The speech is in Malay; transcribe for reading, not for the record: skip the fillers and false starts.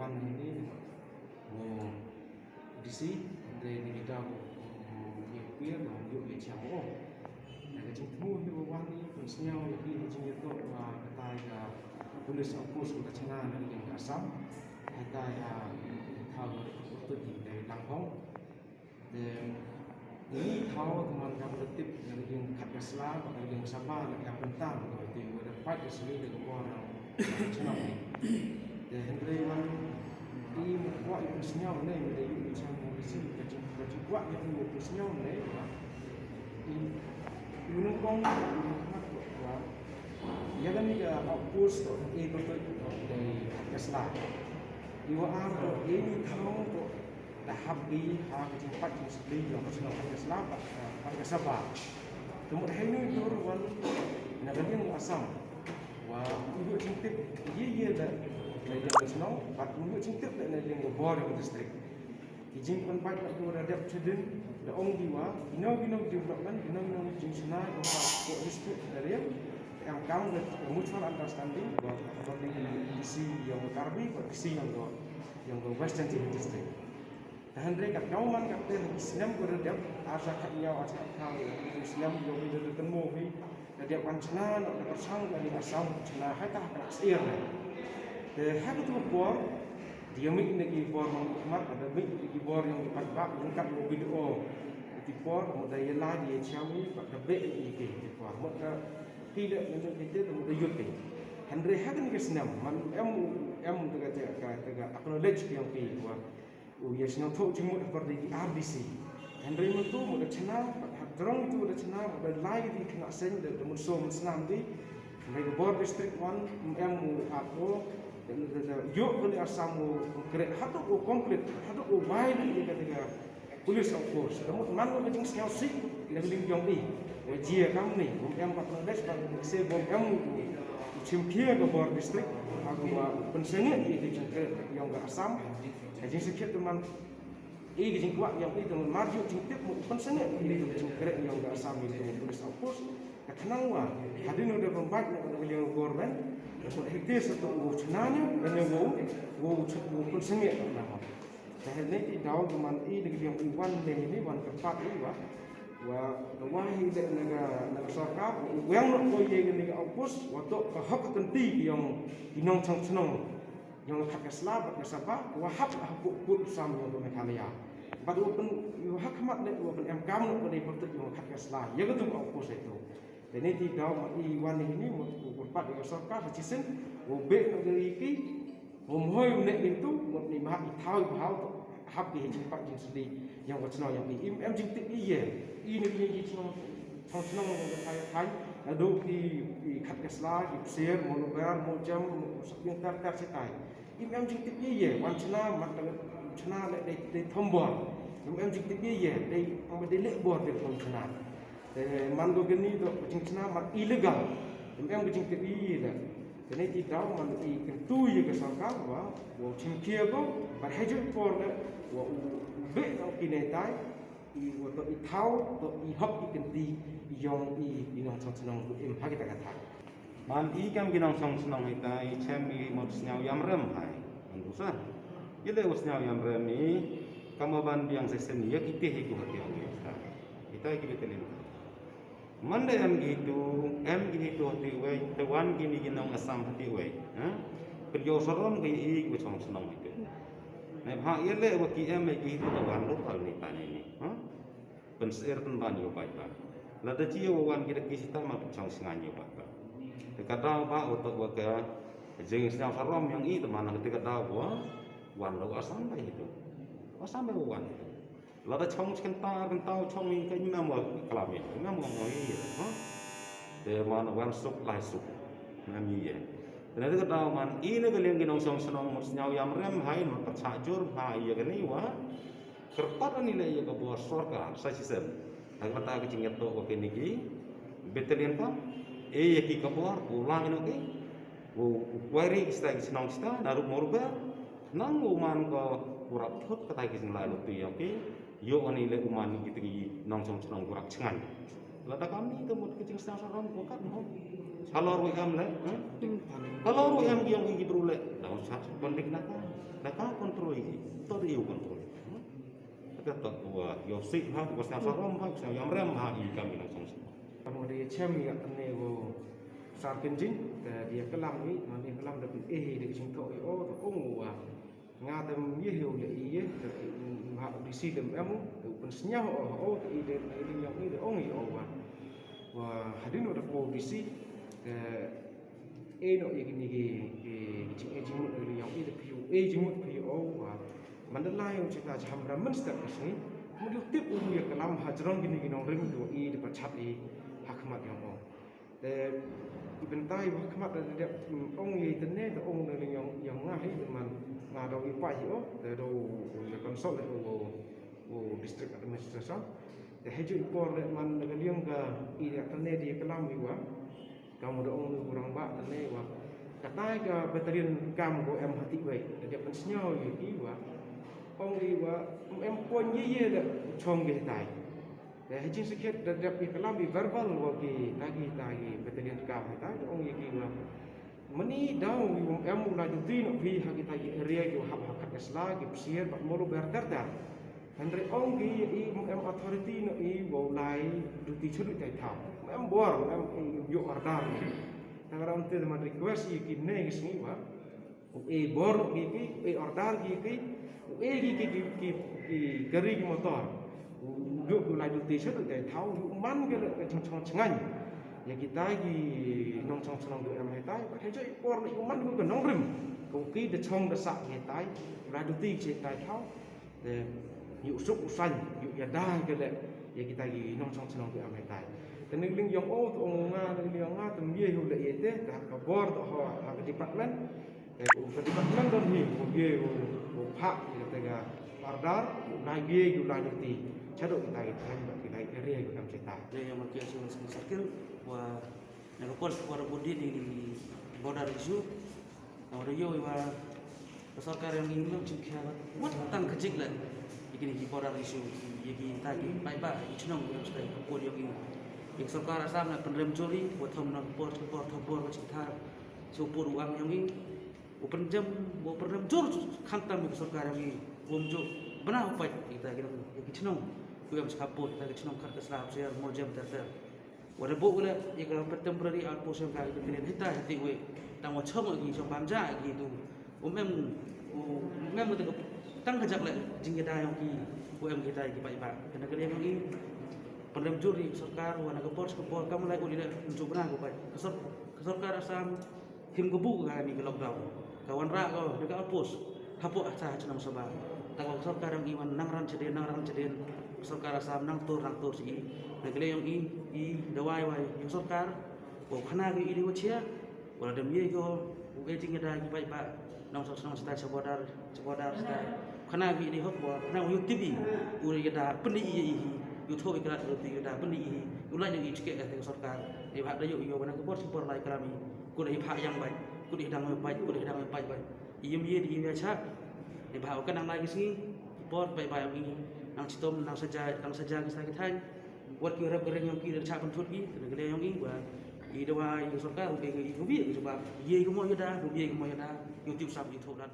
wan ini di sini dari kita Psiar yuk le chamo na jing tmu hi wan ni pun senyau ya hi jing itu kata ya Pulit aku sudah chana na jing Assam kata ya thao tu di dari Lampung dan ini thao teman kamu letip dari jing Khatkasla dari jing Saba yang bentang di ada fight di sini dengan orang shnong ni dan dari wan di buat itu senyau ni dari macam di sini buat yang itu senyau ni di gunung kong dia kan ni outpost itu dari Khatkasla di awal ini tahu tu dah habis cepat sekali yang pasal Khatkasla pada Saba kemudian ini turun negara yang Assam wah ibu cintik dia dah dari shnong pat ibu cintik dah dari Mowluber district jingwan baik nak ada student the only one development shna for district area yang kamu mutual understanding buat isi yang karbi buat isi yang West Jaintia Hills district dan mereka kauman kata Islam berada asa katnya asa kau Islam yang kita ketemu ni dia pancana nak bersang dari Assam shna haka Psiar the haka tu bor dia mungkin lagi bor mat ada lagi bor yang dipakai lengkap video di bor mudah ia lah dia cawi pada bek ini di bor mudah tidak yang kita mudah yuti Henry hakan ke senam man em tegak acknowledge yang pi wa ya senam tu cuma seperti di RDC Henry itu mudah channel drong itu mudah channel mudah live di kena send dan musuh senam di mereka bor district 1 em apa yuk kali Assam konkret hatu komplit hatu wide ini ketika Pulit of course kamu mana macam senyau sih kita ling jong ni jia kamu ni em 14 pada se bom em cimpia ke bor district aku pensengit di konkret yang ke Assam jadi sikit teman jing kuat yang itu maju cintip pensengit di konkret yang ke Assam itu Pulit of course kenang wa hadin udah pembaik nak yang korban hektar satu shnanya dan yang pun sengit nama. Jadi ni Dawa teman ini dengan yang iwan ini wan keempat ini wah hidup negara sarkap yang nak kau yang ni opus waktu hak tenti yang inong shnong yang Khatkasla pada Saba wah hak khappud Assam Meghalaya. Pada open hak mat ni open MKM nak pada pertut yang Khatkasla ya betul opus itu. Dan ini Dawa iwan ini berpat dengan sarkap secisen obek nak deriki umhoi nek itu ni mah ithau bahau hab di cepat jin sedih yang wacna yang im jingtik iye ini ni shnong hai adu di Khatkasla di Psiar Mowluber mojam yang tar setai im jingtik iye wacna mat chna le thombor im jingtik iye dei lek bor de chna man do geni do chna mat illegal im jingtik iye dah jadi tidak man itu ya kesangka wa cimkia go berhajat por wa be no kinetai wa to ithau to ihop ikenti yang inong song im ha kita kata man kam ginong song itai chemi mo snyau yam rem hai andusa yele usnyau yam rem ni kamaban biang sesen ya kita hiku hati kita betelin Manda em gitu hati wei, tewan gini ginong Assam hati wei, kerja soron gini gue song senang itu. Nah, hak ia le waki em gitu tewan lu hal ni tanya ini, Psiar tenban yo baik bah. Lada cia wan kita kisah mah song sengan yo bah. Kata apa untuk waka jenis yang sorom yang itu mana ketika tahu wan lu Assam bah itu, Assam bah wan itu. Lada chong kentau chong ini kan memang kelami, memang ngoi, de mana wan sup lai sup, nami ye. Dan itu kata man ini kalian ginong song senong musnyau yam rem hai no tercajur hai ya kini wah kerpat nilai ya ke bawah sorga saya sistem. Aku kata kecing itu oke niki, betulin kan? Ya ki ke bawah ulang ini oke. Wari kita senong kita naruh Mowluber, nang uman ko kurap thut kata kecing lalu tu ya oke. Yo ani le uman gitu nong song kurang cengan. Lada kami itu mau kecing setengah orang bukan mau. Kalau ruang le, kalau ruang yang gigi berule, dah usah penting nak. Nakal kontrol ini, tor iu kontrol. Kita tak tua, yosik ha, kita sel sarom ha, sel yang rem ha, ini kami langsung. Kamu dia cem ya tene go sar kenjin, dia kelam ni, mana kelam dah dia kecing tok tu ongu ah. Ngadem ye hiu le iye, ha disi dem emu, pun senyah tu ide yang ni ongi ah. Wah, hadin udah ko disi no ye gini kecing mut yang ide piu, jingmut piu wah. Mandalay yang kita jam ramen setiap kesini, kemudian tip dia kelam hajrong gini nong rim tu depan cat hakmat yang mau. Dan bentai hakmat dia ong ye tene ong yang ngahi teman ngado ipai dan do konsol district administration. Dan hejur por man negaliang ga ide tene dia kelam iwa. Kamu do ong kurang bak tene wa. Katai ga batalion kam go em hati baik. Dia pensnyau ye iwa. Ông đi và em pun ye dah chong ke tai. Dah hijin sikit dah pi kelam bi verbal wagi tagi batalion kam tai ông ye ki wa. Mani dau em mula juti nak pi hak kita area ki hak Khatkasla ki Psiar bat Mowluber dar. Andre ông ki em authority no i wo lai juti churu tai thau. Em bor em yo order. Tangaram te man request ki ne ki wa. Bor ki order ki ki keri ki motor duk la duti satu tai thau man ke chong chengan ya kita ki nong chong du am hai tai ba hejoi por ni man ku nong rim ku ki de chong de sak hai tai la duti che tai thau de yu suk san yu ya da ke le ya kita ki nong chong du am hai tai te ning ling yong o to nga ning ling nga tum ye hu le ye te ta ka bor to ha department department don hi ku ye hak kita pardar lagi juga nanti caduk kita kita area kita cerita. Yang makin sakit wah yang kepol kuara budi di border issue. Orang yo wah pesakar yang ini macam kaya what tang kecil lah. Ini di border issue. Ini tadi baik shnong yang sudah kepol yang ini. Yang sarkar Assam nak penerima juri buat thom nak port macam thar. Supur uang yang ini. Open jam, open jur ktem sarkar yang ini. Umjo benar apa kita shnong tu yang khappud kita shnong Khatkasla Psiar Mowluber ter wala bo wala ika temporary outpost yang kali kita hita hati we tang wa chong lagi so banja gitu mem tu tang kajak le jingeda yang ki kita ki bai kena kali yang ini pendem juri sarkar wana ke por kamu lai uli unjuk benar ko bai sarkar Assam him gebu kami ke lockdown kawan ra ko dekat outpost hapo aca cenang Saba tanggal sarkar yang iwan nang ran ceden sarkar Assam nang tur si negeri yang Dawa yang sarkar ko khana ge ili wachia wala dem ye go waiting ada ki bai nang sta sabodar sta khana ge ili hok wa nang yu tibi uri da peni yu thobi kala ti da peni ulai yang chike ke sarkar e bha da yo wana ke por lai kami ku dei pha yang bai ku dei dang bai yem ye di ya cha ni bahau kan nang lagi sini por bai ini nang citom nang saja kita thai buat ki rap gereng yang ki cha pentut ki negeri yang ini wa i dawa i sarkar ke i ku bi sebab ye ku mo ya da YouTube sab YouTube dan